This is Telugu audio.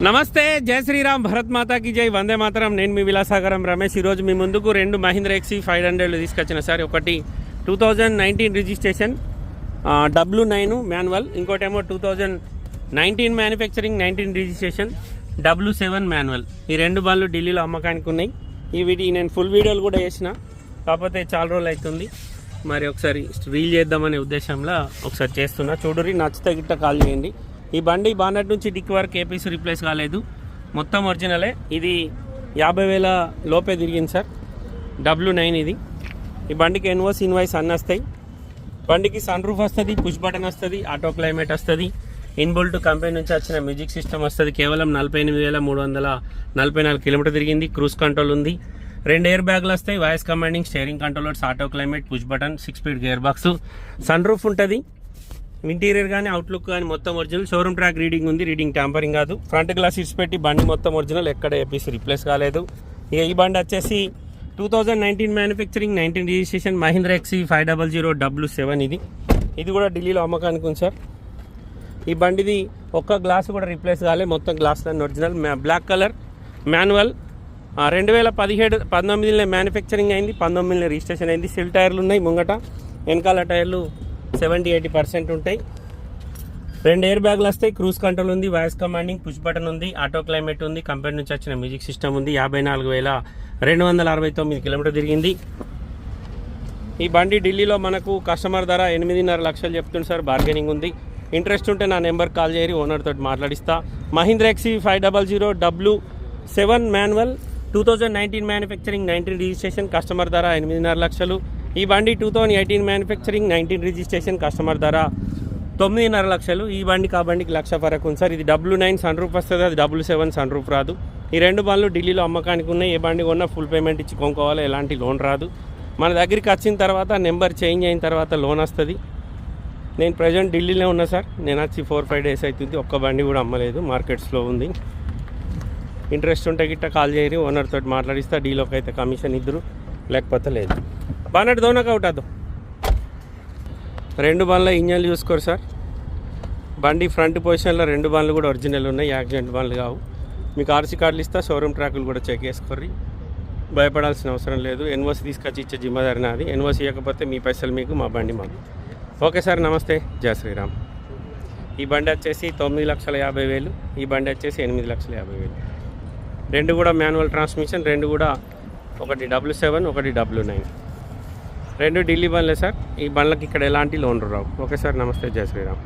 నమస్తే, జై శ్రీరామ్, భరత్ మాతాకి జై, వందే మాతరం. నేను మీ విలాసాగరం రమేష్. ఈరోజు మీ ముందుకు రెండు మహీంద్రా ఎక్సీ 500 తీసుకొచ్చిన సార్. ఒకటి 2019 రిజిస్ట్రేషన్ W9 మాన్యువల్, ఇంకోటేమో 2019 మ్యానుఫ్యాక్చరింగ్ 19 రిజిస్ట్రేషన్ W7 మాన్యువల్. ఈ రెండు బండ్లు ఢిల్లీలో అమ్మకానికి ఉన్నాయి. ఈ వీటి నేను ఫుల్ వీడియోలు కూడా వేసిన, కాకపోతే చాలా రోజులు అవుతుంది, మరి ఒకసారి రీల్ చేద్దామనే ఉద్దేశంలో ఒకసారి చేస్తున్నా. చూడురి, నచ్చితే గిట్ట కాల్ చేయండి. ఈ బండి బానట్ నుంచి డిక్ వరకు ఏపీసీ రీప్లేస్ కాలేదు, మొత్తం ఒరిజినలే. ఇది 50,000 లోపే తిరిగింది సార్. W9 ఇది. ఈ బండికి ఎన్ఓస్ ఇన్వాయిస్ అన్నీ వస్తాయి. బండికి సన్ రూఫ్ వస్తుంది, పుష్ బటన్ వస్తుంది, ఆటో క్లైమేట్ వస్తుంది, ఇన్బుల్ట్ కంపెనీ నుంచి వచ్చిన మ్యూజిక్ సిస్టమ్ వస్తుంది. కేవలం 48,344 కిలోమీటర్ తిరిగింది. క్రూజ్ కంట్రోల్ ఉంది, 2 ఎయిర్ బ్యాగ్లు వస్తాయి, voice commanding, steering controllers, auto climate, push button, 6 speed gear box, sunroof ఉంటుంది. ఇంటీరియర్ కానీ అవుట్లుక్ కానీ మొత్తం ఒరిజినల్. షోరూమ్ ట్రాక్ రీడింగ్ ఉంది, రీడింగ్ ట్యాంపరింగ్ కాదు. ఫ్రంట్ గ్లాస్ ఇట్స్ పెట్టి బండి మొత్తం ఒరిజినల్, ఎక్కడ ఏపీసీ రీప్లేస్ కాలేదు. ఇక ఈ బండి వచ్చేసి 2019 మ్యానుఫ్యాక్చరింగ్ 19 రిజిస్ట్రేషన్ మహీంద్రా ఎక్సీ 500 W7 ఇది కూడా ఢిల్లీలో అమ్మకానికి ఉంది సార్. ఈ బండిది ఒక్క గ్లాస్ కూడా రీప్లేస్ కాలేదు, మొత్తం గ్లాస్లన్నీ original. Black colour manual. 2017-19 manufacturing అయింది, 19 రిజిస్ట్రేషన్ అయింది. సిల్ టైర్లు ఉన్నాయి ముంగట, వెనకాల టైర్లు 70-80% ఉంటాయి. 2 ఎయిర్ బ్యాగ్లు వస్తాయి, క్రూజ్ కంట్రోల్ ఉంది, వాయిస్ కమాండింగ్, పుష్ బటన్ ఉంది, ఆటో క్లైమేట్ ఉంది, కంపెనీ నుంచి వచ్చిన మ్యూజిక్ సిస్టమ్ ఉంది. 54,269 కిలోమీటర్ తిరిగింది. ఈ బండి ఢిల్లీలో మనకు కస్టమర్ ధర 8.5 లక్షలు చెప్తుంది సార్. బార్గెనింగ్ ఉంది. ఇంట్రెస్ట్ ఉంటే నా నెంబర్ కాల్ చేయరి, ఓనర్ తోటి మాట్లాడిస్తా. మహీంద్రా ఎక్సీ 500 W7 manual, 2019 manufacturing 19 registration, customer ధర 8.5 లక్షలు. ఈ బండి 2018 మ్యానుఫ్యాక్చరింగ్ 19 రిజిస్ట్రేషన్, కస్టమర్ ధర 9.5 లక్షలు. ఈ బండికి ఆ బండికి లక్ష ఫరక్ ఉంది సార్. ఇది W9 సన్ రూఫ్ వస్తుంది, అది W7 సన్ రూఫ్ రాదు. ఈ రెండు బండ్లు ఢిల్లీలో అమ్మకానికి ఉన్నాయి. ఏ బండి కొన్నా ఫుల్ పేమెంట్ ఇచ్చి కొనుక్కోవాలి, ఎలాంటి లోన్ రాదు. మన దగ్గరికి వచ్చిన తర్వాత నెంబర్ చేంజ్ అయిన తర్వాత లోన్ వస్తుంది. నేను ప్రజెంట్ ఢిల్లీలో ఉన్నా సార్. నేను వచ్చి 4-5 డేస్ అవుతుంది, ఒక్క బండి కూడా అమ్మలేదు, మార్కెట్స్లో ఉంది. ఇంట్రెస్ట్ ఉంటే గిట్ట కాల్ చేయరు, ఓనర్ తోటి మాట్లాడిస్తా. డీలోకి అయితే కమిషన్ ఇద్దరు, లేకపోతే లేదు. బానట్ దోనక అవుతాదు. రెండు బండ్ల ఇంజన్లు చూసుకోరు సార్. బండి ఫ్రంట్ పొజిషన్లో రెండు బండ్లు కూడా ఒరిజినల్ ఉన్నాయి, యాక్సిడెంట్ బండ్లు కావు. మీకు ఆర్సీ కార్డులు ఇస్తా, షోరూమ్ ట్రాకులు కూడా చెక్ చేసుకోర్రి, భయపడాల్సిన అవసరం లేదు. ఎన్ఓసి తీసుకొచ్చి ఇచ్చే జిమ్మదారి నాది. ఎన్ఓసి ఇవ్వకపోతే మీ పైసలు మీకు, మా బండి మాకు. ఓకే సార్, నమస్తే, జై శ్రీరామ్. ఈ బండి వచ్చేసి 9,50,000, ఈ బండి వచ్చేసి 8,50,000. రెండు కూడా మాన్యువల్ ట్రాన్స్మిషన్, రెండు కూడా, ఒకటి W7, ఒకటి W9. రెండు ఢిల్లీ బండ్లే సార్. ఈ బండ్లకి ఇక్కడ ఎలాంటి లోన్లు రావు. ఓకే సార్, నమస్తే, జై శ్రీరామ్.